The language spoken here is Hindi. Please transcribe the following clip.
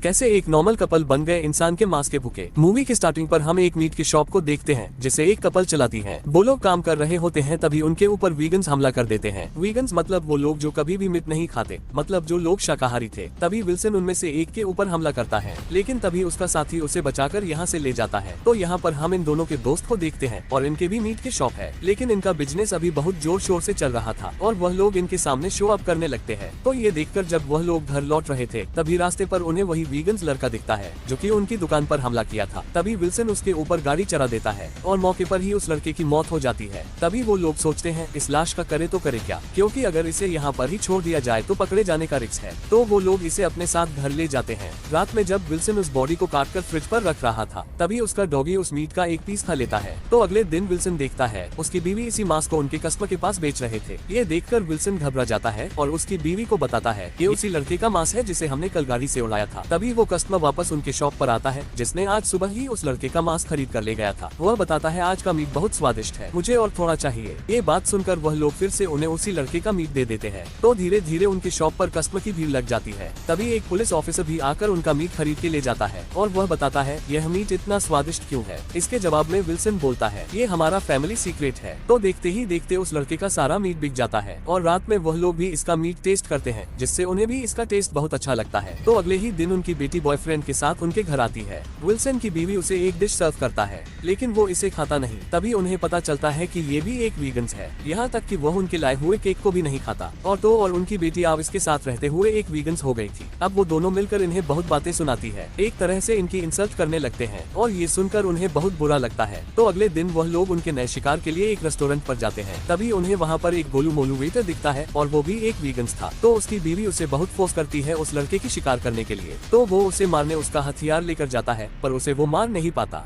कैसे एक नॉर्मल कपल बन गए इंसान के मांस के भूखे। मूवी की स्टार्टिंग पर हम एक मीट की शॉप को देखते हैं जिसे एक कपल चलाती है। वो लोग काम कर रहे होते हैं, तभी उनके ऊपर वीगन्स हमला कर देते हैं। वीगन्स मतलब वो लोग जो कभी भी मीट नहीं खाते, मतलब जो लोग शाकाहारी थे। तभी विल्सन उनमें से एक के ऊपर हमला करता है, लेकिन तभी उसका साथी उसे बचाकर यहाँ से ले जाता है। तो यहाँ पर हम इन दोनों के दोस्त को देखते हैं और इनके भी मीट की शॉप है, लेकिन इनका बिजनेस अभी बहुत जोर शोर से चल रहा था और वह लोग इनके सामने शो अप करने लगते हैं। तो ये देखकर जब वह लोग घर लौट रहे थे, तभी रास्ते पर उन्हें वही वीगन्स लड़का दिखता है जो कि उनकी दुकान पर हमला किया था। तभी विल्सन उसके ऊपर गाड़ी चढ़ा देता है और मौके पर ही उस लड़के की मौत हो जाती है। तभी वो लोग सोचते हैं इस लाश का करे तो करे क्या, क्योंकि अगर इसे यहाँ पर ही छोड़ दिया जाए तो पकड़े जाने का रिस्क है। तो वो लोग इसे अपने साथ घर ले जाते हैं। रात में जब विल्सन उस बॉडी को काटकर फ्रिज पर रख रहा था, तभी उसका डॉगी उस मीट का एक पीस खा लेता है। तो अगले दिन विल्सन देखता है उसकी बीवी इसी मांस को उनके कस्टमर के पास बेच रहे थे। ये देखकर विल्सन घबरा जाता है और उसकी बीवी को बताता है ये उसी लड़के का मांस है जिसे हमने कल गाड़ी से उड़ाया था। तभी वो कस्टमर वापस उनके शॉप पर आता है जिसने आज सुबह ही उस लड़के का मांस खरीद कर ले गया था। वह बताता है आज का मीट बहुत स्वादिष्ट है, मुझे और थोड़ा चाहिए। ये बात सुनकर वह लोग फिर से उन्हें उसी लड़के का मीट दे देते हैं। तो धीरे धीरे उनकी शॉप पर कस्टमर की भीड़ लग जाती है। तभी एक पुलिस ऑफिसर भी आकर उनका मीट खरीद के ले जाता है और वह बताता है यह मीट इतना स्वादिष्ट क्यों है। इसके जवाब में विल्सन बोलता है ये हमारा फैमिली सीक्रेट है। तो देखते ही देखते उस लड़के का सारा मीट बिक जाता है और रात में वह लोग भी इसका मीट टेस्ट करते हैं, जिससे उन्हें भी इसका टेस्ट बहुत अच्छा लगता है। तो अगले ही दिन उनकी बेटी बॉयफ्रेंड के साथ उनके घर आती है। विल्सन की बीवी उसे एक डिश सर्व करता है, लेकिन वो इसे खाता नहीं। तभी उन्हें पता चलता है कि ये भी एक वीगन्स है, यहाँ तक कि वह उनके लाए हुए केक को भी नहीं खाता। और उनकी बेटी अब इसके साथ रहते हुए एक वीगन्स हो गई थी। अब वो दोनों मिलकर इन्हें बहुत बातें सुनाती है, एक तरह से इनकी इंसल्ट करने लगते हैं और ये सुनकर उन्हें बहुत बुरा लगता है। तो अगले दिन वह लोग उनके नए शिकार के लिए एक रेस्टोरेंट पर जाते हैं। तभी उन्हें वहाँ पर एक गोलू मोलू वेटर दिखता है और वो भी एक वीगन्स था। तो उसकी बीवी उसे बहुत फोर्स करती है उस लड़के की शिकार करने के लिए। तो वो उसे मारने उसका हथियार लेकर जाता है, पर उसे वो मार नहीं पाता।